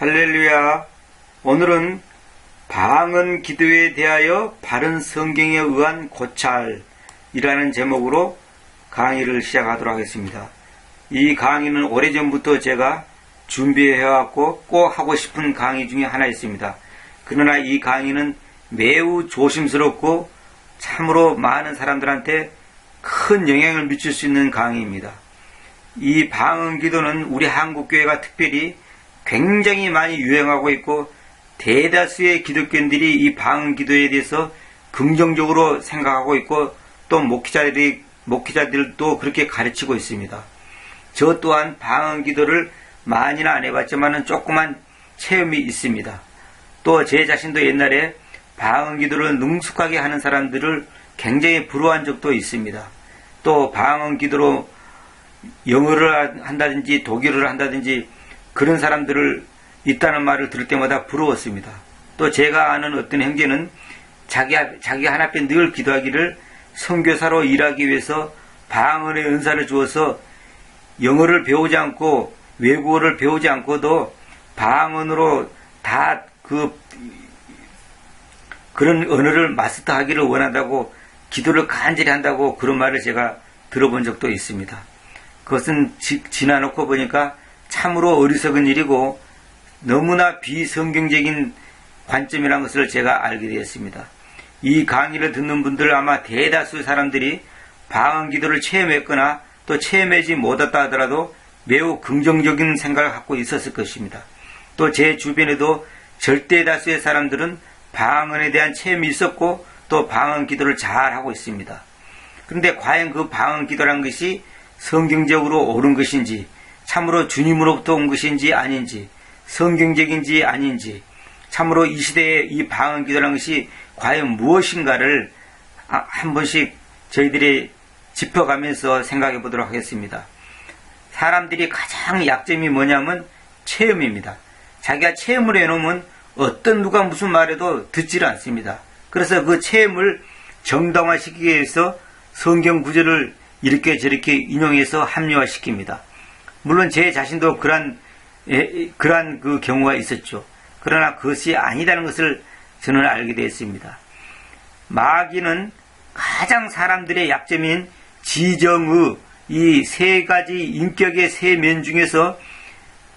할렐루야. 오늘은 방언 기도에 대하여 바른 성경에 의한 고찰이라는 제목으로 강의를 시작하도록 하겠습니다. 이 강의는 오래전부터 제가 준비해왔고 꼭 하고 싶은 강의 중에 하나 있습니다. 그러나 이 강의는 매우 조심스럽고 참으로 많은 사람들한테 큰 영향을 미칠 수 있는 강의입니다. 이 방언 기도는 우리 한국교회가 특별히 굉장히 많이 유행하고 있고 대다수의 기독교인들이 이 방언 기도에 대해서 긍정적으로 생각하고 있고 또 목회자들도 그렇게 가르치고 있습니다. 저 또한 방언 기도를 많이는 안 해봤지만 조그만 체험이 있습니다. 또 제 자신도 옛날에 방언 기도를 능숙하게 하는 사람들을 굉장히 부러워한 적도 있습니다. 또 방언 기도로 영어를 한다든지 독일어를 한다든지 그런 사람들을 있다는 말을 들을 때마다 부러웠습니다. 또 제가 아는 어떤 형제는 자기 하나 앞에 늘 기도하기를 선교사로 일하기 위해서 방언의 은사를 주어서 영어를 배우지 않고 외국어를 배우지 않고도 방언으로 다 그런 언어를 마스터하기를 원한다고 기도를 간절히 한다고 그런 말을 제가 들어본 적도 있습니다. 그것은 지나놓고 보니까 참으로 어리석은 일이고 너무나 비성경적인 관점이라는 것을 제가 알게 되었습니다. 이 강의를 듣는 분들 아마 대다수 사람들이 방언 기도를 체험했거나 또 체험하지 못했다 하더라도 매우 긍정적인 생각을 갖고 있었을 것입니다. 또 제 주변에도 절대 다수의 사람들은 방언에 대한 체험이 있었고 또 방언 기도를 잘 하고 있습니다. 그런데 과연 그 방언 기도란 것이 성경적으로 옳은 것인지 참으로 주님으로부터 온 것인지 아닌지 성경적인지 아닌지 참으로 이 시대에 이 방언 기도라는 것이 과연 무엇인가를 한 번씩 저희들이 짚어가면서 생각해 보도록 하겠습니다. 사람들이 가장 약점이 뭐냐면 체험입니다. 자기가 체험을 해놓으면 어떤 누가 무슨 말해도 듣지를 않습니다. 그래서 그 체험을 정당화시키기 위해서 성경 구절을 이렇게 저렇게 인용해서 합리화시킵니다. 물론 제 자신도 그러한 그 경우가 있었죠. 그러나 그것이 아니다는 것을 저는 알게 되었습니다. 마귀는 가장 사람들의 약점인 지정의 이 세 가지 인격의 세 면 중에서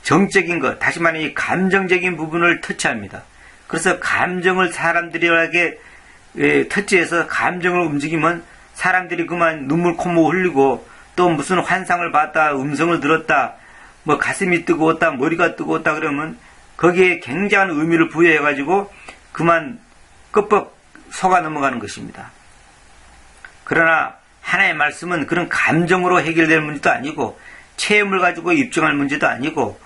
정적인 것, 다시 말하면 이 감정적인 부분을 터치합니다. 그래서 감정을 사람들에게 터치해서 감정을 움직이면 사람들이 그만 눈물 콧물 흘리고 또 무슨 환상을 봤다, 음성을 들었다, 뭐 가슴이 뜨거웠다, 머리가 뜨거웠다 그러면 거기에 굉장한 의미를 부여해가지고 그만 끄뻑 속아 넘어가는 것입니다. 그러나 하나의 말씀은 그런 감정으로 해결될 문제도 아니고 체험을 가지고 입증할 문제도 아니고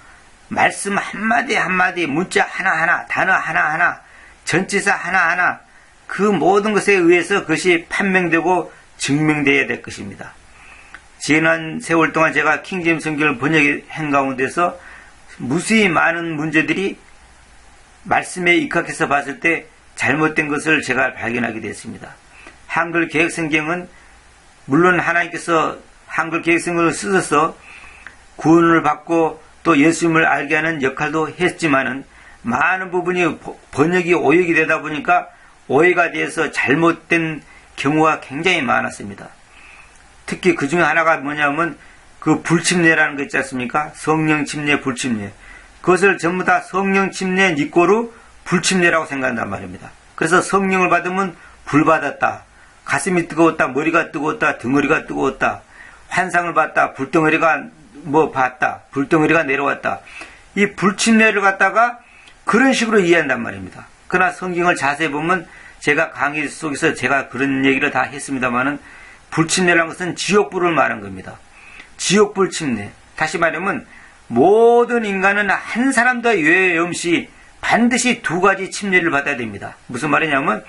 말씀 한마디 한마디 문자 하나하나 단어 하나하나 전치사 하나하나 그 모든 것에 의해서 그것이 판명되고 증명되어야 될 것입니다. 지난 세월 동안 제가 킹제임스 성경을 번역한 가운데서 무수히 많은 문제들이 말씀에 입각해서 봤을 때 잘못된 것을 제가 발견하게 됐습니다. 한글 개혁성경은 물론 하나님께서 한글 개혁성경을 쓰셔서 구원을 받고 또 예수님을 알게 하는 역할도 했지만은 많은 부분이 번역이 오역이 되다 보니까 오해가 되어서 잘못된 경우가 굉장히 많았습니다. 특히 그 중에 하나가 뭐냐면 그 불침례라는 거 있지 않습니까? 성령 침례, 불침례. 그것을 전부 다 성령 침례 니꼬로 불침례라고 생각한단 말입니다. 그래서 성령을 받으면 불 받았다. 가슴이 뜨거웠다. 머리가 뜨거웠다. 덩어리가 뜨거웠다. 환상을 봤다. 불덩어리가 봤다. 불덩어리가 내려왔다. 이 불침례를 갖다가 그런 식으로 이해한단 말입니다. 그러나 성경을 자세히 보면 제가 강의 속에서 제가 그런 얘기를 다 했습니다만은 불침례라는 것은 지옥불을 말한 겁니다. 지옥불 침례. 다시 말하면 모든 인간은 한 사람도 예외 없이 반드시 두 가지 침례를 받아야 됩니다. 무슨 말이냐면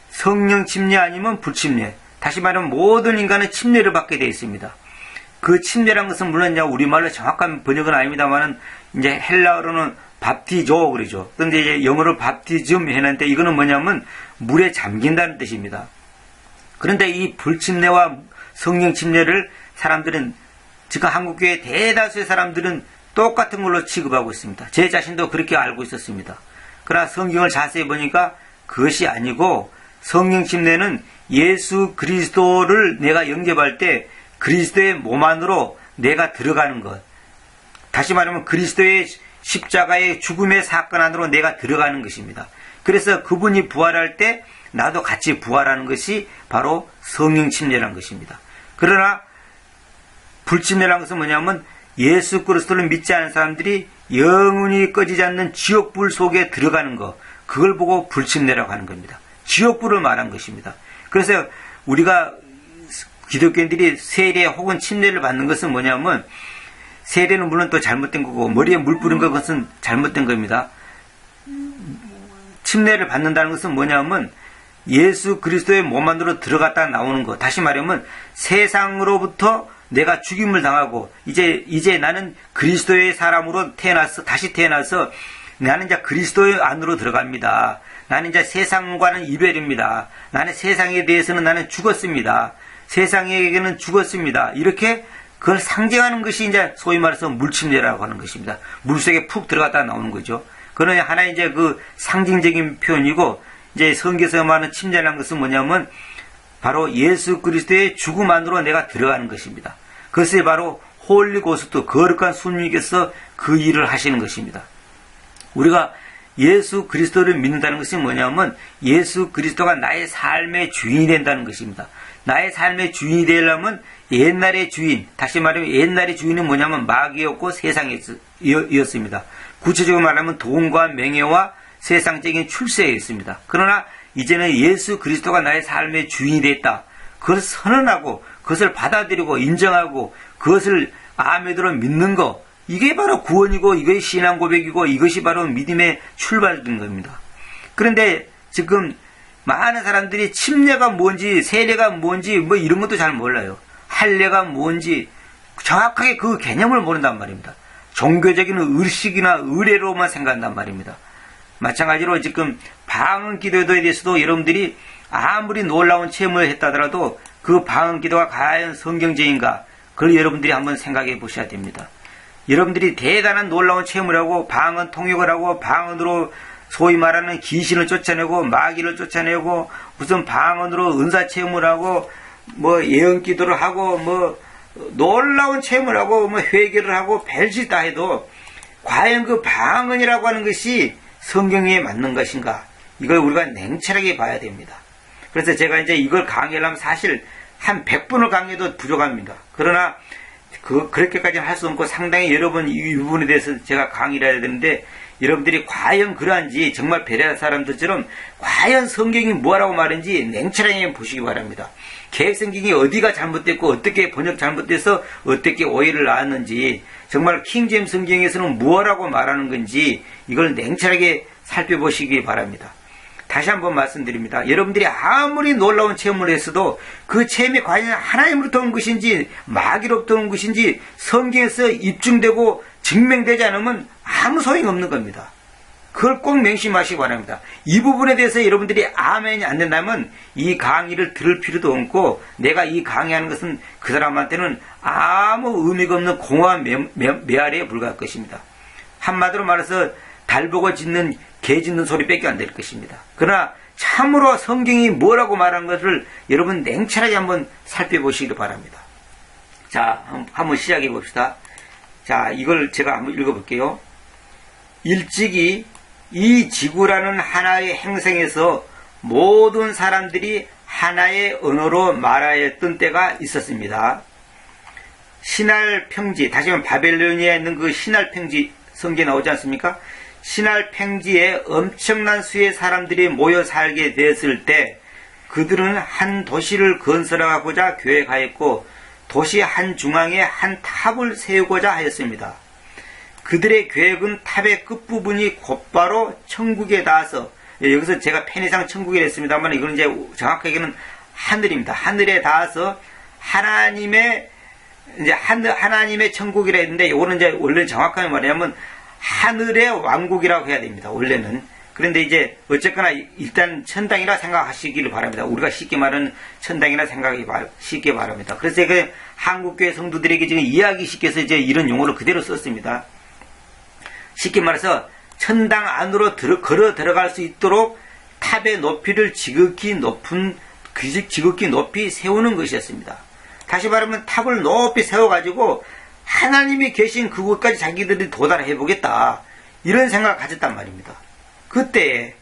성령 침례 아니면 불침례. 다시 말하면 모든 인간은 침례를 받게 되어 있습니다. 그 침례라는 것은 물론 이제 우리말로 정확한 번역은 아닙니다만은 이제 헬라어로는 밥티조 그러죠. 그런데 이제 영어로 밥티즘 해놨는데 이거는 뭐냐면 물에 잠긴다는 뜻입니다. 그런데 이 불침례와 성령 침례를 사람들은 지금 한국교회 대다수의 사람들은 똑같은 걸로 취급하고 있습니다. 제 자신도 그렇게 알고 있었습니다. 그러나 성경을 자세히 보니까 그것이 아니고 성령 침례는 예수 그리스도를 내가 영접할 때 그리스도의 몸 안으로 내가 들어가는 것. 다시 말하면 그리스도의 십자가의 죽음의 사건 안으로 내가 들어가는 것입니다. 그래서 그분이 부활할 때 나도 같이 부활하는 것이 바로 성령 침례라는 것입니다. 그러나 불침례라는 것은 뭐냐면 예수 그리스도를 믿지 않은 사람들이 영원히 꺼지지 않는 지옥불 속에 들어가는 것, 그걸 보고 불침례라고 하는 겁니다. 지옥불을 말한 것입니다. 그래서 우리가 기독교인들이 세례 혹은 침례를 받는 것은 뭐냐면 세례는 물론 또 잘못된 거고 머리에 물 뿌린 것은 잘못된 겁니다. 침례를 받는다는 것은 뭐냐면 예수 그리스도의 몸 안으로 들어갔다 나오는 것. 다시 말하면 세상으로부터 내가 죽임을 당하고 이제 나는 그리스도의 사람으로 다시 태어나서 나는 이제 그리스도의 안으로 들어갑니다. 나는 이제 세상과는 이별입니다. 나는 세상에 대해서는 나는 죽었습니다. 세상에게는 죽었습니다. 이렇게 그걸 상징하는 것이 이제 소위 말해서 물침례라고 하는 것입니다. 물속에 푹 들어갔다 나오는 거죠. 그는 하나의 이제 그 상징적인 표현이고, 이제 성경에서 말하는 침례라는 것은 뭐냐면 바로 예수 그리스도의 죽음 안으로 내가 들어가는 것입니다. 그것이 바로 홀리고스트, 거룩한 순위께서 그 일을 하시는 것입니다. 우리가 예수 그리스도를 믿는다는 것이 뭐냐면 예수 그리스도가 나의 삶의 주인이 된다는 것입니다. 나의 삶의 주인이 되려면 옛날의 주인, 다시 말하면 옛날의 주인은 뭐냐면 마귀였고 세상이었습니다. 구체적으로 말하면 돈과 명예와 세상적인 출세였습니다. 그러나 이제는 예수 그리스도가 나의 삶의 주인이 됐다. 그것을 선언하고 그것을 받아들이고 인정하고 그것을 아멘으로 믿는 것, 이게 바로 구원이고 이것이 신앙 고백이고 이것이 바로 믿음의 출발인 겁니다. 그런데 지금 많은 사람들이 침례가 뭔지 세례가 뭔지 뭐 이런 것도 잘 몰라요. 할례가 뭔지 정확하게 그 개념을 모른단 말입니다. 종교적인 의식이나 의례로만 생각한단 말입니다. 마찬가지로 지금 방언 기도에 대해서도 여러분들이 아무리 놀라운 체험을 했다더라도 그 방언 기도가 과연 성경적인가, 그걸 여러분들이 한번 생각해 보셔야 됩니다. 여러분들이 대단한 놀라운 체험을 하고 방언 통역을 하고 방언으로 소위 말하는 귀신을 쫓아내고 마귀를 쫓아내고 무슨 방언으로 은사 체험을 하고 뭐 예언 기도를 하고 뭐 놀라운 체험을 하고 뭐 회개를 하고 별짓 다 해도 과연 그 방언이라고 하는 것이 성경에 맞는 것인가, 이걸 우리가 냉철하게 봐야 됩니다. 그래서 제가 이제 이걸 강의하려면 사실 한 100분을 강의해도 부족합니다. 그러나 그렇게까지는 할 수 없고 상당히 여러 번 이 부분에 대해서 제가 강의를 해야 되는데, 여러분들이 과연 그러한지 정말 베레아 사람들처럼 과연 성경이 뭐라고 말인지 냉철하게 보시기 바랍니다. 개혁성경이 어디가 잘못됐고 어떻게 번역 잘못돼서 어떻게 오해를 낳았는지, 정말 킹제임스 성경에서는 뭐라고 말하는 건지 이걸 냉철하게 살펴보시기 바랍니다. 다시 한번 말씀드립니다. 여러분들이 아무리 놀라운 체험을 했어도 그 체험이 과연 하나님으로부터 온 것인지 마귀로부터 온 것인지 성경에서 입증되고 증명되지 않으면 아무 소용이 없는 겁니다. 그걸 꼭 명심하시기 바랍니다. 이 부분에 대해서 여러분들이 아멘이 안 된다면 이 강의를 들을 필요도 없고, 내가 이 강의하는 것은 그 사람한테는 아무 의미가 없는 공허한 메아리에 불과할 것입니다. 한마디로 말해서 달 보고 짖는 개 짖는 소리밖에 안 될 것입니다. 그러나 참으로 성경이 뭐라고 말한 것을 여러분 냉철하게 한번 살펴보시기 바랍니다. 자, 한번 시작해 봅시다. 자, 이걸 제가 한번 읽어볼게요. 일찍이 이 지구라는 하나의 행성에서 모든 사람들이 하나의 언어로 말하였던 때가 있었습니다. 신할 평지, 다시 말하면 바벨로니아에 있는 그 신할 평지 성경에 나오지 않습니까? 신할 평지에 엄청난 수의 사람들이 모여 살게 되었을 때 그들은 한 도시를 건설하고자 계획하였고 도시 한 중앙에 한 탑을 세우고자 하였습니다. 그들의 계획은 탑의 끝부분이 곧바로 천국에 닿아서, 여기서 제가 펜이상 천국이라 했습니다만 이건 이제 정확하게는 하늘입니다. 하늘에 닿아서 하나님의 천국이라 했는데, 이거는 이제 원래 정확하게 말하면 하늘의 왕국이라고 해야 됩니다. 원래는. 그런데 이제 어쨌거나 일단 천당이라 생각하시기를 바랍니다. 우리가 쉽게 말하는 천당이라 생각하시기 바랍니다. 그래서 제가 한국교회 성도들에게 지금 이해하기 쉽게 해서 이제 이런 용어를 그대로 썼습니다. 쉽게 말해서 천당 안으로 걸어 들어갈 수 있도록 탑의 높이를 지극히 높이 세우는 것이었습니다. 다시 말하면 탑을 높이 세워가지고 하나님이 계신 그곳까지 자기들이 도달해 보겠다, 이런 생각을 가졌단 말입니다. 그때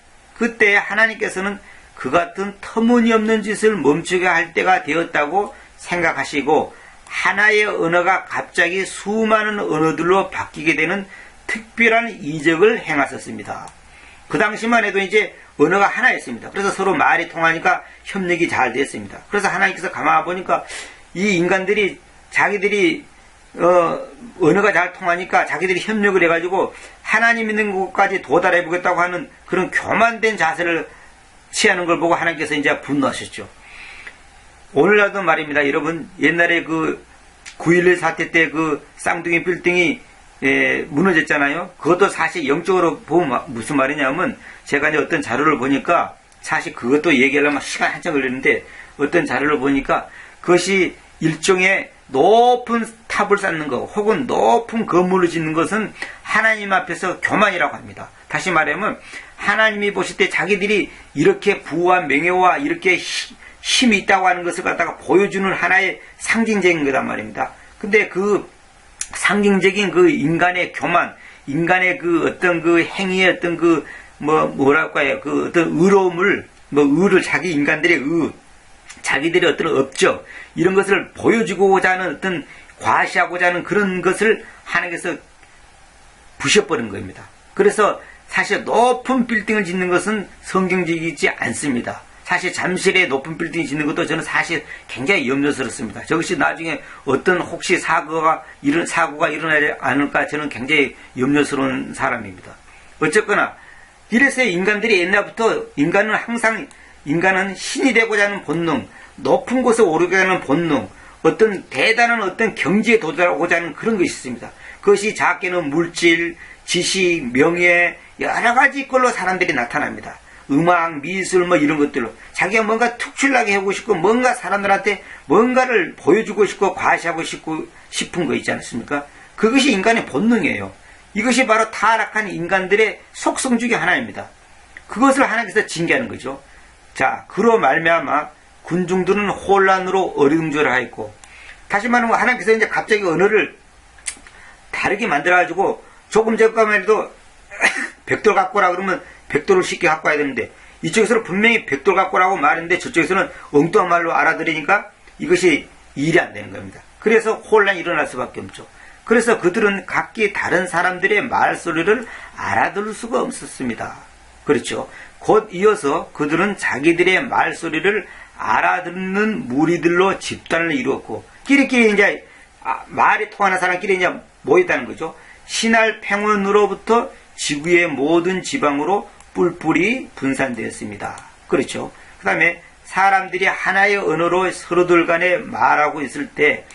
하나님께서는 그 같은 터무니없는 짓을 멈추게 할 때가 되었다고 생각하시고 하나의 언어가 갑자기 수많은 언어들로 바뀌게 되는 특별한 이적을 행하셨습니다. 그 당시만 해도 이제 언어가 하나였습니다. 그래서 서로 말이 통하니까 협력이 잘 됐습니다. 그래서 하나님께서 가만 보니까 이 인간들이 자기들이 언어가 잘 통하니까 자기들이 협력을 해가지고 하나님 있는 곳까지 도달해 보겠다고 하는 그런 교만된 자세를 취하는 걸 보고 하나님께서 이제 분노하셨죠. 오늘날도 말입니다. 여러분, 옛날에 그 9.11 사태 때 그 쌍둥이 빌딩이 무너졌잖아요. 그것도 사실 영적으로 보면 무슨 말이냐면, 제가 이제 어떤 자료를 보니까, 사실 그것도 얘기하려면 시간 한참 걸리는데, 어떤 자료를 보니까 그것이 일종의 높은 탑을 쌓는 것 혹은 높은 건물을 짓는 것은 하나님 앞에서 교만이라고 합니다. 다시 말하면 하나님이 보실 때 자기들이 이렇게 부와 명예와 이렇게 힘이 있다고 하는 것을 갖다가 보여주는 하나의 상징적인 거단 말입니다. 근데 그 상징적인 그 인간의 교만, 인간의 그 어떤 그 행위의 어떤 그 뭐랄까요, 그 어떤 의로움을, 의를, 자기 인간들의 자기들의 어떤 업적, 이런 것을 보여주고자 하는 어떤 과시하고자 하는 그런 것을 하나님께서 부셔버린 겁니다. 그래서 사실 높은 빌딩을 짓는 것은 성경적이지 않습니다. 사실 잠실에 높은 빌딩 짓는 것도 저는 사실 굉장히 염려스럽습니다. 저것이 나중에 어떤 혹시 사고가 일어나지 않을까 저는 굉장히 염려스러운 사람입니다. 어쨌거나 이래서 인간들이 옛날부터 인간은 신이 되고자 하는 본능, 높은 곳에 오르게 하는 본능, 어떤 대단한 어떤 경지에 도달하고자 하는 그런 것이 있습니다. 그것이 작게는 물질, 지식, 명예, 여러 가지 걸로 사람들이 나타납니다. 음악, 미술 이런 것들로 자기가 뭔가 특출나게 하고 싶고 뭔가 사람들한테 뭔가를 보여주고 싶고 과시하고 싶은 거 있지 않습니까? 그것이 인간의 본능이에요. 이것이 바로 타락한 인간들의 속성 중에 하나입니다. 그것을 하나님께서 징계하는 거죠. 자, 그로 말미암아 군중들은 혼란으로 어리둥절하였고, 다시 말하면 하나님께서 이제 갑자기 언어를 다르게 만들어가지고 조금 전까만 해도 벽돌 갖고 오라 그러면 벽돌을 쉽게 갖고 와야 되는데, 이쪽에서는 분명히 벽돌 갖고 오라고 말했는데 저쪽에서는 엉뚱한 말로 알아들으니까 이것이 일이 안 되는 겁니다. 그래서 혼란이 일어날 수밖에 없죠. 그래서 그들은 각기 다른 사람들의 말소리를 알아들을 수가 없었습니다. 그렇죠. 곧 이어서 그들은 자기들의 말소리를 알아듣는 무리들로 집단을 이루었고, 끼리끼리 이제 말이 통하는 사람끼리 이제 모였다는 거죠. 신할 평원으로부터 지구의 모든 지방으로 뿔뿔이 분산되었습니다. 그렇죠. 그 다음에 사람들이 하나의 언어로 서로들 간에 말하고 있을 때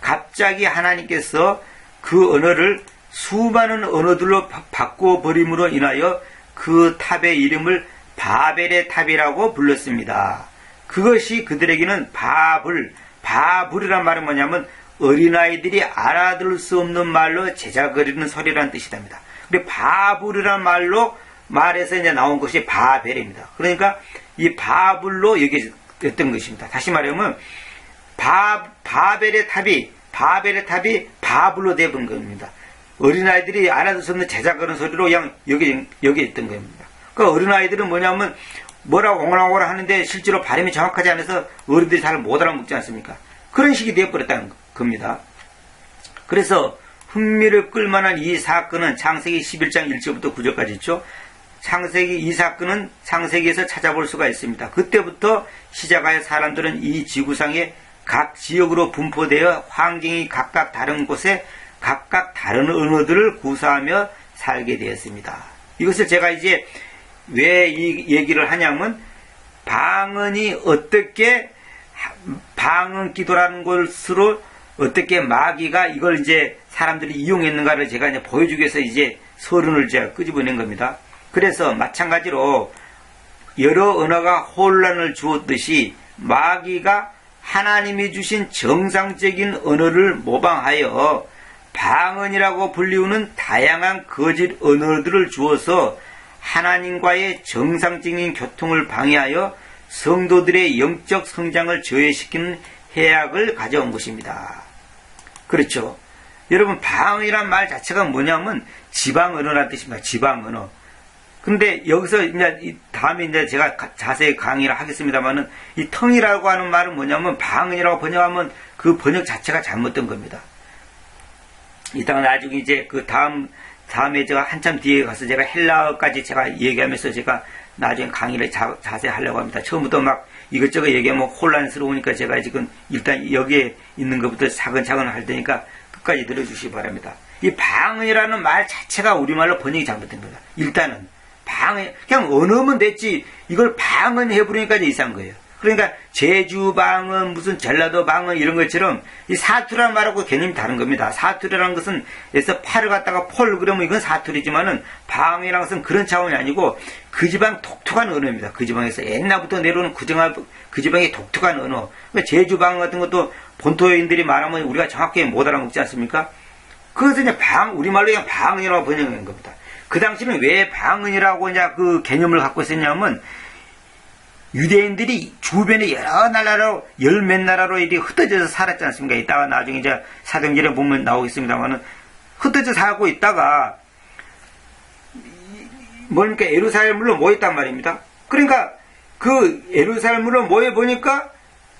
갑자기 하나님께서 그 언어를 수많은 언어들로 바꿔버림으로 인하여 그 탑의 이름을 바벨의 탑이라고 불렀습니다. 그것이 그들에게는 바불이란 말은 뭐냐면 어린아이들이 알아들을 수 없는 말로 제자거리는 소리라는 뜻이랍니다. 근데 바불이란 말에서 이제 나온 것이 바벨입니다. 그러니까 이 바불로 여겨졌던 것입니다. 다시 말하면 바벨의 탑이 바불로 되어본 겁니다. 어린아이들이 알아들 수 없는 제자거리는 소리로 그냥 여겨졌던 겁니다. 그 어린아이들은 뭐냐면 뭐라고 옹알옹알 하는데 실제로 발음이 정확하지 않아서 어른들이 잘 못 알아먹지 않습니까? 그런 식이 되어버렸다는 겁니다. 그래서 흥미를 끌만한 이 사건은 창세기 11장 1절부터 9절까지 있죠. 이 사건은 창세기에서 찾아볼 수가 있습니다. 그때부터 시작하여 사람들은 이 지구상의 각 지역으로 분포되어 환경이 각각 다른 곳에 각각 다른 언어들을 구사하며 살게 되었습니다. 이것을 제가 이제 왜 이 얘기를 하냐면, 방언 기도라는 것으로 어떻게 마귀가 이걸 이제 사람들이 이용했는가를 제가 이제 보여주기 위해서 이제 서론을 제가 끄집어낸 겁니다. 그래서 마찬가지로 여러 언어가 혼란을 주었듯이 마귀가 하나님이 주신 정상적인 언어를 모방하여 방언이라고 불리우는 다양한 거짓 언어들을 주어서 하나님과의 정상적인 교통을 방해하여 성도들의 영적 성장을 저해시키는 해악을 가져온 것입니다. 그렇죠. 여러분, 방언이란 말 자체가 뭐냐면 지방 언어라는 뜻입니다. 지방 언어. 근데 여기서 이제 다음에 이제 제가 자세히 강의를 하겠습니다만은 이 텅이라고 하는 말은 뭐냐면 방언이라고 번역하면 그 번역 자체가 잘못된 겁니다. 이따가 나중에 이제 그 다음에 제가 한참 뒤에 가서 제가 헬라어까지 제가 얘기하면서 제가 나중에 강의를 자세히 하려고 합니다. 처음부터 막 이것저것 얘기하면 혼란스러우니까 제가 지금 일단 여기에 있는 것부터 차근차근 할 테니까 끝까지 들어주시기 바랍니다. 이 방언이라는 말 자체가 우리말로 번역이 잘못된 거다. 일단은 방언, 그냥 언어면 됐지 이걸 방언 해부르니까 이상한 거예요. 그러니까 제주 방언, 무슨 전라도 방언 이런 것처럼 이 사투리라는 말하고 개념이 다른 겁니다. 사투리라는 것은 에서 팔을 갖다가 폴 그러면 이건 사투리지만은 방언이라는 것은 그런 차원이 아니고 그 지방 독특한 언어입니다. 그 지방에서 옛날부터 내려오는 그 지방의 독특한 언어. 그러니까 제주 방언 같은 것도 본토인들이 말하면 우리가 정확히 못 알아먹지 않습니까? 그것은 이제 우리말로 그냥 방언이라고 번역한 겁니다. 그 당시는 왜 방언이라고 이제 그 개념을 갖고 있었냐면 유대인들이 주변에 여러 나라로, 열 몇 나라로 이렇게 흩어져서 살았지 않습니까? 이따가 나중에 이제 사도행전에 보면 나오겠습니다만은 흩어져 살고 있다가, 뭡니까? 예루살렘으로 모였단 말입니다. 그러니까 그 예루살렘으로 모여보니까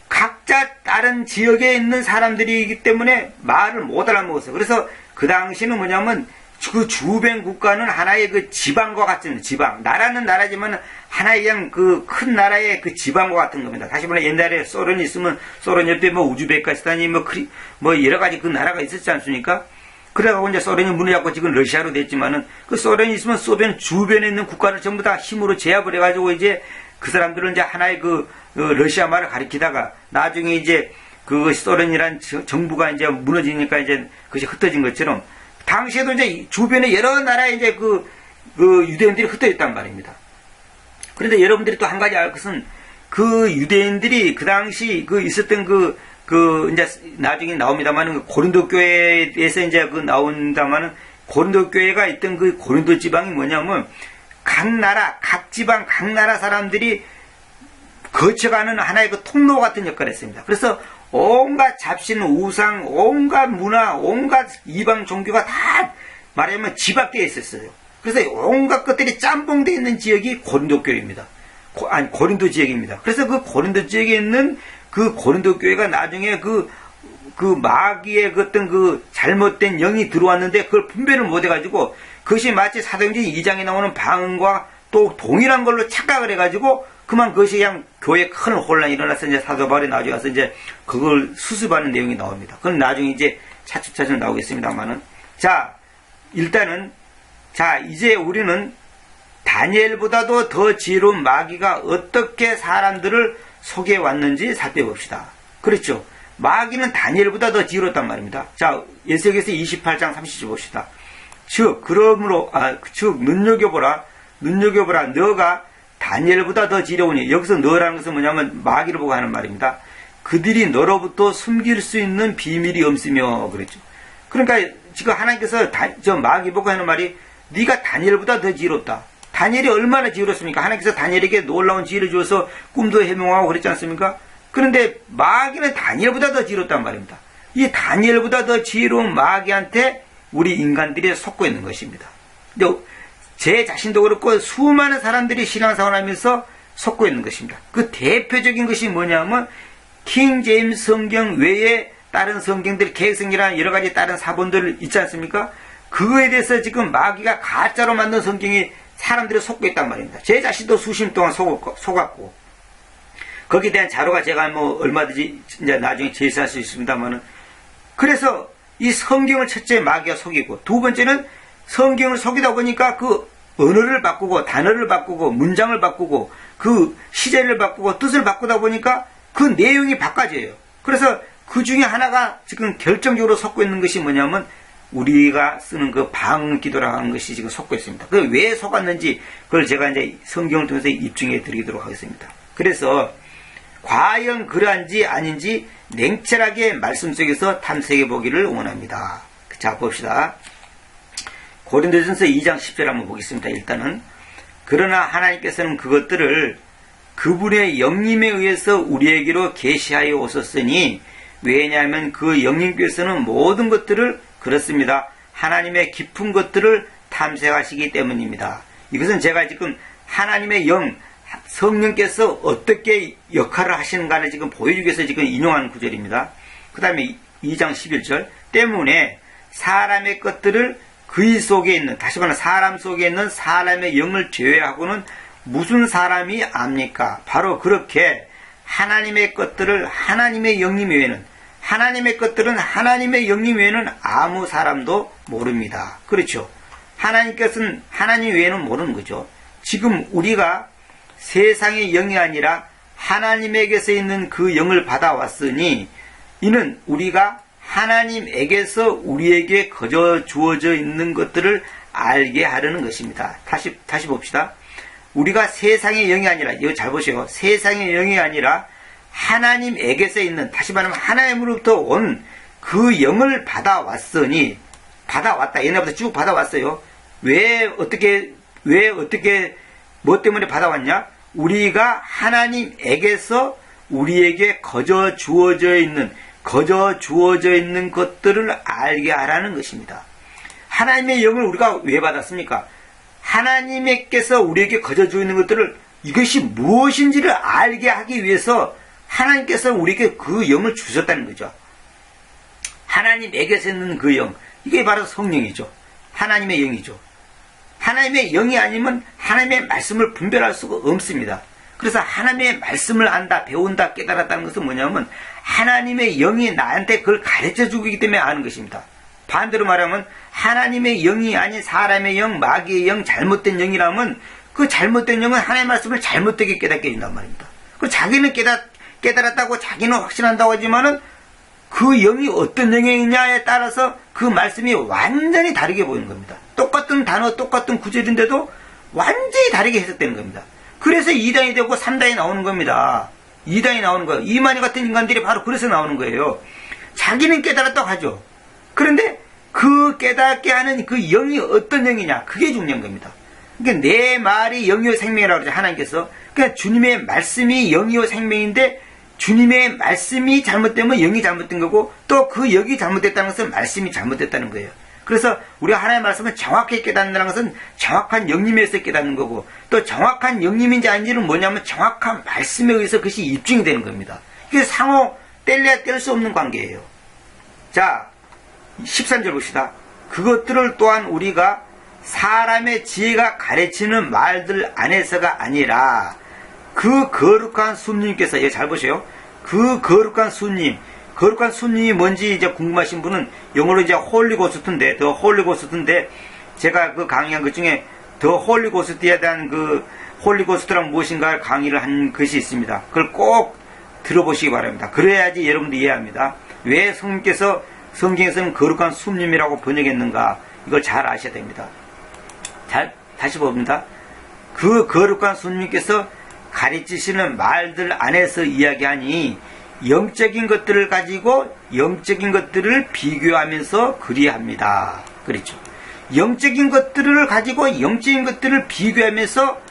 각자 다른 지역에 있는 사람들이기 때문에 말을 못 알아먹었어요. 그래서 그 당시는 뭐냐면 그 주변 국가는 하나의 그 지방과 같은 지방. 나라는 나라지만 하나의 그냥 그 큰 나라의 그 지방과 같은 겁니다. 다시 말해 옛날에 소련이 있으면 소련 옆에 뭐 우즈베키스탄이 뭐 여러 가지 그 나라가 있었지 않습니까? 그래가지고 이제 소련이 문을 잡고 지금 러시아로 됐지만은 그 소련이 있으면 소련 주변에 있는 국가를 전부 다 힘으로 제압을 해가지고 이제 그 사람들은 이제 하나의 그 러시아 말을 가리키다가 나중에 이제 그 소련이란 정부가 이제 무너지니까 이제 그것이 흩어진 것처럼 당시에도 이제 주변에 여러 나라에 이제 그 유대인들이 흩어져 있단 말입니다. 그런데 여러분들이 또 한 가지 알 것은 그 유대인들이 그 당시 그 있었던 이제 나중에 나옵니다만은 고린도 교회에서 이제 나온다마는 고린도 교회가 있던 그 고린도 지방이 뭐냐면 각 나라, 각 지방, 각 나라 사람들이 거쳐가는 하나의 그 통로 같은 역할을 했습니다. 그래서 온갖 잡신, 우상, 온갖 문화, 온갖 이방 종교가 다 말하자면 집합되어 있었어요. 그래서 온갖 것들이 짬뽕되어 있는 지역이 고린도 교회입니다. 고린도 지역입니다. 그래서 그 고린도 지역에 있는 그 고린도 교회가 나중에 그 마귀의 어떤 그 잘못된 영이 들어왔는데 그걸 분별을 못 해가지고 그것이 마치 사도행전 2장에 나오는 방언과 또 동일한 걸로 착각을 해가지고 그만 그것이 그냥 교회에 큰 혼란이 일어나서 이제 사도 바울이 나중에 가서 이제 그걸 수습하는 내용이 나옵니다. 그건 나중에 이제 차츰차츰 나오겠습니다만은. 자, 일단은, 이제 우리는 다니엘보다도 더 지혜로운 마귀가 어떻게 사람들을 속여 왔는지 살펴봅시다. 그렇죠. 마귀는 다니엘보다 더 지혜롭단 말입니다. 자, 에스겔서 28장 30절 봅시다. 즉, 눈여겨보라, 너가 다니엘보다 더 지혜로우니, 여기서 너라는 것은 뭐냐면 마귀를 보고 하는 말입니다. 그들이 너로부터 숨길 수 있는 비밀이 없으며 그랬죠. 그러니까 지금 하나님께서 저 마귀 보고 하는 말이 네가 다니엘보다 더 지혜롭다. 다니엘이 얼마나 지혜롭습니까? 하나님께서 다니엘에게 놀라운 지혜를 주어서 꿈도 해몽하고 그랬지 않습니까? 그런데 마귀는 다니엘보다 더 지혜롭단 말입니다. 이 다니엘보다 더 지혜로운 마귀한테 우리 인간들이 속고 있는 것입니다. 제 자신도 그렇고 수많은 사람들이 신앙생활을 하면서 속고 있는 것입니다. 그 대표적인 것이 뭐냐면 킹 제임스 성경 외에 다른 성경들, 개혁성경이나 여러 가지 다른 사본들 있지 않습니까? 그거에 대해서 지금 마귀가 가짜로 만든 성경이 사람들이 속고 있단 말입니다. 제 자신도 수십 년 동안 속았고 거기에 대한 자료가 제가 얼마든지 이제 나중에 제시할 수 있습니다만은 그래서 이 성경을 첫째 마귀가 속이고 두 번째는 성경을 속이다 보니까 그 언어를 바꾸고 단어를 바꾸고 문장을 바꾸고 그 시제를 바꾸고 뜻을 바꾸다 보니까 그 내용이 바꿔져요. 그래서 그 중에 하나가 지금 결정적으로 속고 있는 것이 뭐냐면 우리가 쓰는 그 방언기도라고 하는 것이 지금 속고 있습니다. 그 왜 속았는지 그걸 제가 이제 성경을 통해서 입증해 드리도록 하겠습니다. 그래서 과연 그러한지 아닌지 냉철하게 말씀 속에서 탐색해 보기를 원합니다. 자, 봅시다. 고린도전서 2장 10절 한번 보겠습니다. 일단은 그러나 하나님께서는 그것들을 그분의 영님에 의해서 우리에게로 계시하여 오셨으니 왜냐하면 그 영님께서는 모든 것들을 그렇습니다. 하나님의 깊은 것들을 탐색하시기 때문입니다. 이것은 제가 지금 하나님의 영, 성령께서 어떻게 역할을 하시는가를 지금 보여주기 위해서 지금 인용하는 구절입니다. 그 다음에 2장 11절 때문에 사람의 것들을 그의 속에 있는, 다시 말하면 사람 속에 있는 사람의 영을 제외하고는 무슨 사람이 압니까? 바로 그렇게 하나님의 것들을 하나님의 영님 외에는, 하나님의 것들은 하나님의 영님 외에는 아무 사람도 모릅니다. 그렇죠? 하나님께서는 하나님 외에는 모르는 거죠. 지금 우리가 세상의 영이 아니라 하나님에게서 있는 그 영을 받아왔으니 이는 우리가 하나님에게서 우리에게 거저 주어져 있는 것들을 알게 하려는 것입니다. 다시 봅시다. 우리가 세상의 영이 아니라, 이거 잘 보세요. 세상의 영이 아니라 하나님에게서 있는, 다시 말하면 하나님으로부터 온 그 영을 받아왔으니, 받아왔다. 옛날부터 쭉 받아왔어요. 왜 어떻게, 뭐 때문에 받아왔냐? 우리가 하나님에게서 우리에게 거저 주어져 있는 것들을 알게 하라는 것입니다. 하나님의 영을 우리가 왜 받았습니까? 하나님께서 우리에게 거저 주어 있는 것들을, 이것이 무엇인지를 알게 하기 위해서 하나님께서 우리에게 그 영을 주셨다는 거죠. 하나님에게서 있는 그 영, 이게 바로 성령이죠. 하나님의 영이죠. 하나님의 영이 아니면 하나님의 말씀을 분별할 수가 없습니다. 그래서 하나님의 말씀을 안다, 배운다, 깨달았다는 것은 뭐냐면 하나님의 영이 나한테 그걸 가르쳐주기 때문에 아는 것입니다. 반대로 말하면 하나님의 영이 아닌 사람의 영, 마귀의 영, 잘못된 영이라면 그 잘못된 영은 하나님의 말씀을 잘못되게 깨닫게 된단 말입니다. 그 자기는 깨달았다고 자기는 확신한다고 하지만은 그 영이 어떤 영이냐에 따라서 그 말씀이 완전히 다르게 보이는 겁니다. 똑같은 단어, 똑같은 구절인데도 완전히 다르게 해석되는 겁니다. 그래서 2단이 되고 3단이 나오는 겁니다. 2단이 나오는 거예요. 이만희 같은 인간들이 바로 그래서 나오는 거예요. 자기는 깨달았다고 하죠. 그런데 그 깨닫게 하는 그 영이 어떤 영이냐, 그게 중요한 겁니다. 그러니까 내 말이 영이요 생명이라고 그러죠. 하나님께서. 그러니까 주님의 말씀이 영이요 생명인데 주님의 말씀이 잘못되면 영이 잘못된 거고 또 그 영이 잘못됐다는 것은 말씀이 잘못됐다는 거예요. 그래서 우리가 하나님의 말씀을 정확하게 깨닫는다는 것은 정확한 영림에서 깨닫는 거고 또 정확한 영림인지 아닌지는 뭐냐면 정확한 말씀에 의해서 그것이 입증이 되는 겁니다. 이게 상호 뗄래야 뗄 수 없는 관계예요. 자, 13절 봅시다. 그것들을 또한 우리가 사람의 지혜가 가르치는 말들 안에서가 아니라 그 거룩한 수님께서, 예, 잘 보세요. 그 거룩한 수님이 뭔지 이제 궁금하신 분은 영어로 이제 홀리고스트인데, 더 홀리고스트인데, 제가 그 강의한 것 중에 더 홀리고스트에 대한 그 홀리고스트란 무엇인가 강의를 한 것이 있습니다. 그걸 꼭 들어보시기 바랍니다. 그래야지 여러분도 이해합니다. 왜 성님께서 성경에서는 거룩한 수님이라고 번역했는가, 이걸 잘 아셔야 됩니다. 다시 봅니다. 그 거룩한 수님께서 가르치시는 말들 안에서 이야기하니 영적인 것들을 가지고 영적인 것들을 비교하면서 그리합니다. 그렇죠. 영적인 것들을 가지고 영적인 것들을 비교하면서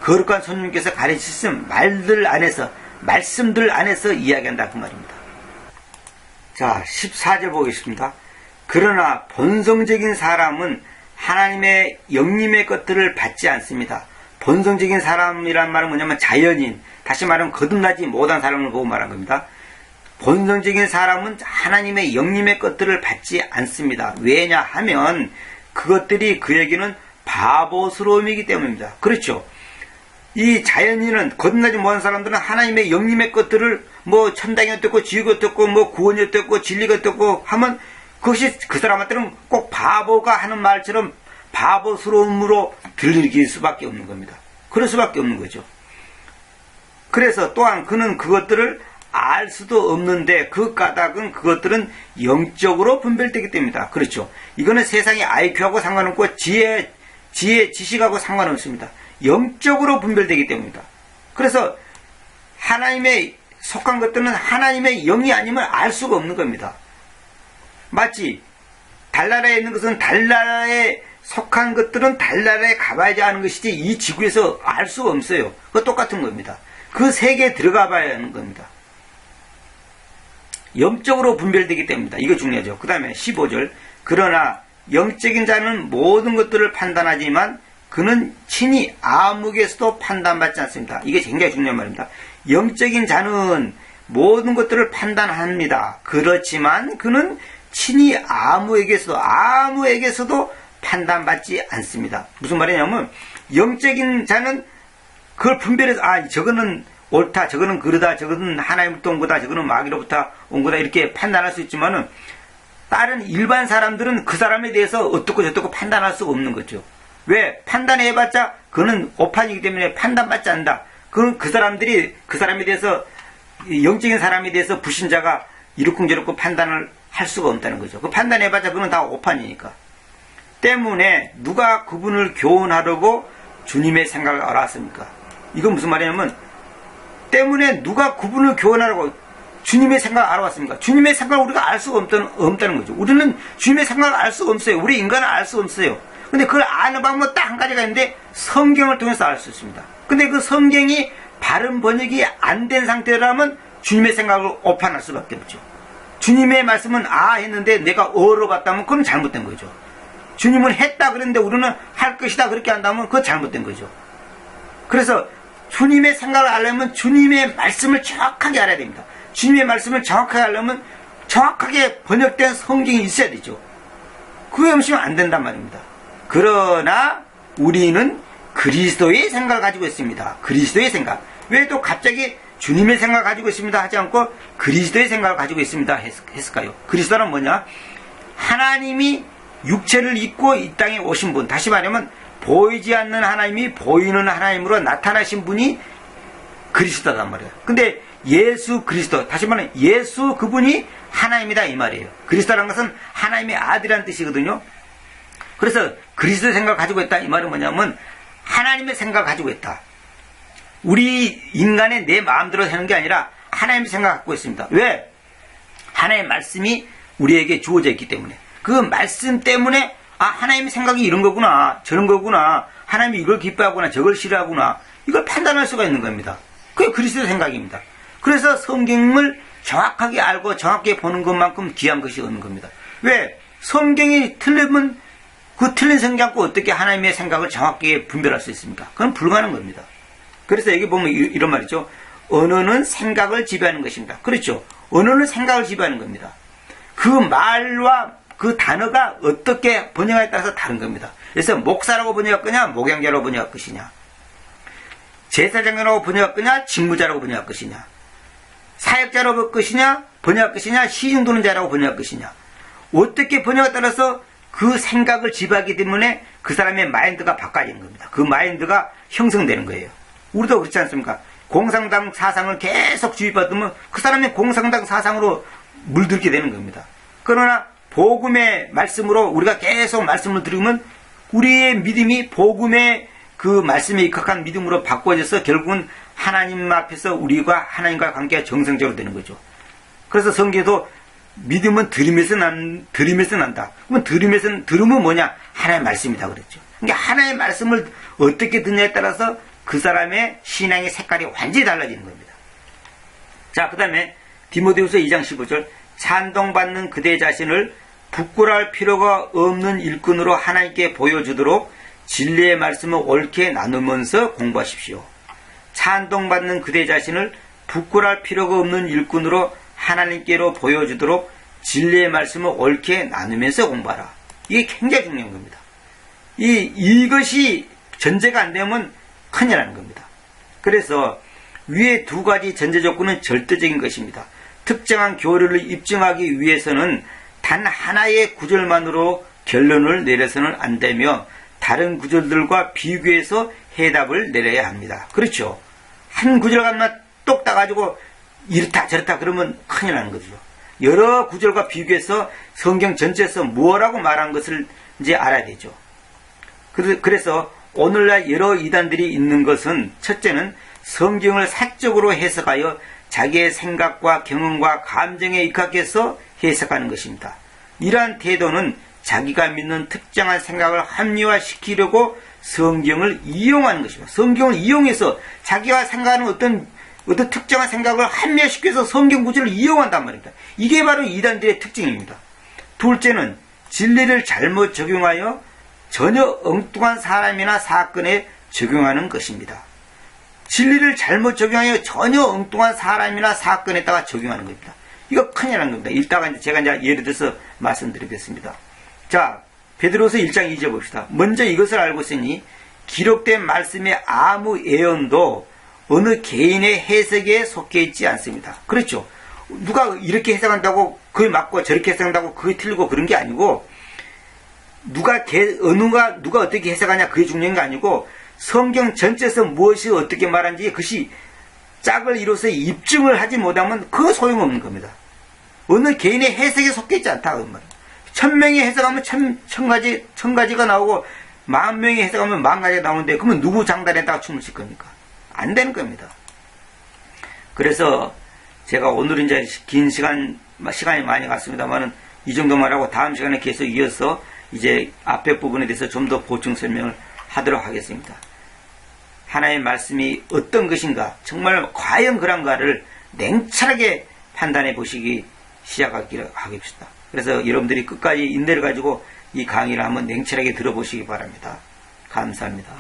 거룩한 손님께서 가르치신 말들 안에서, 말씀들 안에서 이야기한다 그 말입니다. 자, 14절 보겠습니다. 그러나 본성적인 사람은 하나님의 영님의 것들을 받지 않습니다. 본성적인 사람이란 말은 뭐냐면 자연인, 다시 말하면 거듭나지 못한 사람을 보고 말한 겁니다. 본성적인 사람은 하나님의 영님의 것들을 받지 않습니다. 왜냐하면 그것들이 그에게는 바보스러움이기 때문입니다. 그렇죠. 이 자연인은, 거듭나지 못한 사람들은 하나님의 영님의 것들을 뭐 천당이 어떻고 지옥이 어떻고 뭐 구원이 어떻고 진리가 어떻고 하면 그것이 그 사람한테는 꼭 바보가 하는 말처럼 바보스러움으로 들리길 수밖에 없는 겁니다. 그럴 수밖에 없는 거죠. 그래서 또한 그는 그것들을 알 수도 없는데 그 까닭은 그것들은 영적으로 분별되기 때문이다. 그렇죠. 이거는 세상의 IQ하고 상관없고 지식하고 상관없습니다. 영적으로 분별되기 때문이다. 그래서 하나님의 속한 것들은 하나님의 영이 아니면 알 수가 없는 겁니다. 마치 달나라에 있는 것은 달나라에 속한 것들은 달나라에 가봐야지 하는 것이지 이 지구에서 알 수가 없어요. 그거 똑같은 겁니다. 그 세계에 들어가 봐야 하는 겁니다. 영적으로 분별되기 때문입니다. 이거 중요하죠. 그 다음에 15절. 그러나 영적인 자는 모든 것들을 판단하지만 그는 친히 아무에게서도 판단받지 않습니다. 이게 굉장히 중요한 말입니다. 영적인 자는 모든 것들을 판단합니다. 그렇지만 그는 친히 아무에게서도 판단받지 않습니다. 무슨 말이냐면 영적인 자는 그걸 분별해서 저거는 옳다, 저거는 그르다, 저거는 하나님부터 온 거다, 저거는 마귀로부터 온 거다 이렇게 판단할 수 있지만은 다른 일반 사람들은 그 사람에 대해서 어떻고 저떻고 판단할 수가 없는 거죠. 왜? 판단해봤자 그는 오판이기 때문에 판단받지 않는다. 그 사람들이 그 사람에 대해서 영적인 사람에 대해서 불신자가 이렇쿵저렇쿵 판단을 할 수가 없다는 거죠. 그 판단해봤자 그는 다 오판이니까. 때문에 누가 그분을 교훈하려고 주님의 생각을 알았습니까? 이건 무슨 말이냐면 때문에 누가 그분을 교훈하려고 주님의 생각을 알아왔습니까? 주님의 생각을 우리가 알 수가 없다는 거죠. 우리는 주님의 생각을 알 수가 없어요. 우리 인간은 알 수가 없어요. 근데 그걸 아는 방법 딱 한 가지가 있는데 성경을 통해서 알 수 있습니다. 근데 그 성경이 바른 번역이 안 된 상태라면 주님의 생각을 오판할 수밖에 없죠. 주님의 말씀은 했는데 내가 어로 봤다면 그건 잘못된 거죠. 주님은 했다 그랬는데 우리는 할 것이다 그렇게 한다면 그건 잘못된 거죠. 그래서 주님의 생각을 알려면 주님의 말씀을 정확하게 알아야 됩니다. 주님의 말씀을 정확하게 하려면 정확하게 번역된 성경이 있어야 되죠. 그게 없으면 안 된단 말입니다. 그러나 우리는 그리스도의 생각을 가지고 있습니다. 그리스도의 생각. 왜 또 갑자기 주님의 생각을 가지고 있습니다 하지 않고 그리스도의 생각을 가지고 있습니다 했을까요? 그리스도는 뭐냐? 하나님이 육체를 입고 이 땅에 오신 분. 다시 말하면 보이지 않는 하나님이 보이는 하나님으로 나타나신 분이 그리스도란 말이에요. 근데 예수 그리스도, 다시 말하면 예수 그분이 하나님이다 이 말이에요. 그리스도라는 것은 하나님의 아들이라는 뜻이거든요. 그래서 그리스도의 생각을 가지고 있다 이 말은 뭐냐면 하나님의 생각을 가지고 있다. 우리 인간의 내 마음대로 하는 게 아니라 하나님의 생각을 갖고 있습니다. 왜? 하나님의 말씀이 우리에게 주어져 있기 때문에. 그 말씀 때문에 하나님의 생각이 이런 거구나, 저런 거구나, 하나님이 이걸 기뻐하구나, 저걸 싫어하구나, 이걸 판단할 수가 있는 겁니다. 그게 그리스도의 생각입니다. 그래서 성경을 정확하게 알고 정확하게 보는 것만큼 귀한 것이 없는 겁니다. 왜? 성경이 틀리면 그 틀린 성경 갖고 어떻게 하나님의 생각을 정확하게 분별할 수 있습니까? 그건 불가능한 겁니다. 그래서 여기 보면 이런 말이죠. 언어는 생각을 지배하는 것입니다. 그렇죠. 언어는 생각을 지배하는 겁니다. 그 말과 그 단어가 어떻게 번역에 따라서 다른 겁니다. 그래서 목사라고 번역할 거냐, 목양자라고 번역할 것이냐, 제사장이라고 번역할 거냐, 직무자라고 번역할 것이냐, 사역자라고 번역할 것이냐, 번역할 것이냐, 시중도는 자라고 번역할 것이냐, 어떻게 번역에 따라서 그 생각을 지배하기 때문에 그 사람의 마인드가 바꿔지는 겁니다. 그 마인드가 형성되는 거예요. 우리도 그렇지 않습니까? 공산당 사상을 계속 주입받으면 그 사람의 공산당 사상으로 물들게 되는 겁니다. 그러나 복음의 말씀으로 우리가 계속 말씀을 들으면 우리의 믿음이 복음의 그 말씀에 입각한 믿음으로 바꿔져서 결국은 하나님 앞에서 우리가 하나님과 관계가 정상적으로 되는 거죠. 그래서 성경에도 믿음은 들으면서 난다. 그러면 들으면 뭐냐? 하나님의 말씀이다 그랬죠. 그러니까 하나님의 말씀을 어떻게 듣냐에 따라서 그 사람의 신앙의 색깔이 완전히 달라지는 겁니다. 자, 그 다음에 디모데후서 2장 15절. 찬동받는 그대 자신을 부끄러울 필요가 없는 일꾼으로 하나님께 보여주도록 진리의 말씀을 옳게 나누면서 공부하십시오. 찬동받는 그대 자신을 부끄러울 필요가 없는 일꾼으로 하나님께로 보여주도록 진리의 말씀을 옳게 나누면서 공부하라. 이게 굉장히 중요한 겁니다. 이것이 전제가 안 되면 큰일 나는 겁니다. 그래서 위에 두 가지 전제 조건은 절대적인 것입니다. 특정한 교리를 입증하기 위해서는 단 하나의 구절만으로 결론을 내려서는 안 되며 다른 구절들과 비교해서 해답을 내려야 합니다. 그렇죠. 한 구절만 똑 따가지고 이렇다 저렇다 그러면 큰일 나는 거죠. 여러 구절과 비교해서 성경 전체에서 뭐라고 말한 것을 이제 알아야 되죠. 그래서 오늘날 여러 이단들이 있는 것은 첫째는 성경을 사적으로 해석하여 자기의 생각과 경험과 감정에 입각해서 해석하는 것입니다. 이러한 태도는 자기가 믿는 특정한 생각을 합리화시키려고 성경을 이용하는 것입니다. 성경을 이용해서 자기가 생각하는 어떤 특정한 생각을 합리화시켜서 성경 구절을 이용한단 말입니다. 이게 바로 이단들의 특징입니다. 둘째는 진리를 잘못 적용하여 전혀 엉뚱한 사람이나 사건에 적용하는 것입니다. 진리를 잘못 적용하여 전혀 엉뚱한 사람이나 사건에다가 적용하는 겁니다. 이거 큰일 난 겁니다. 이따가 제가 이제 예를 들어서 말씀드리겠습니다. 자, 베드로서 1장 2절 봅시다. 먼저 이것을 알고 있으니 기록된 말씀의 아무 예언도 어느 개인의 해석에 속해 있지 않습니다. 그렇죠. 누가 이렇게 해석한다고 그게 맞고 저렇게 해석한다고 그게 틀리고 그런 게 아니고 누가 어떻게 해석하냐 그게 중요한 게 아니고 성경 전체에서 무엇이 어떻게 말하는지 그것이 짝을 이뤄서 입증을 하지 못하면 그거 소용없는 겁니다. 어느 개인의 해석에 속해 있지 않다 그 말이에요. 1000명이 해석하면 천 가지가 나오고 10,000명이 해석하면 10,000가지가 나오는데 그러면 누구 장단에다가 춤을 출 겁니까? 안 되는 겁니다. 그래서 제가 오늘은 이제 긴 시간이 많이 갔습니다만은 이 정도만 하고 다음 시간에 계속 이어서 이제 앞에 부분에 대해서 좀 더 보충 설명을 하도록 하겠습니다. 하나님의 말씀이 어떤 것인가, 정말 과연 그런가를 냉철하게 판단해 보시기 시작하겠습니다. 그래서 여러분들이 끝까지 인내를 가지고 이 강의를 한번 냉철하게 들어보시기 바랍니다. 감사합니다.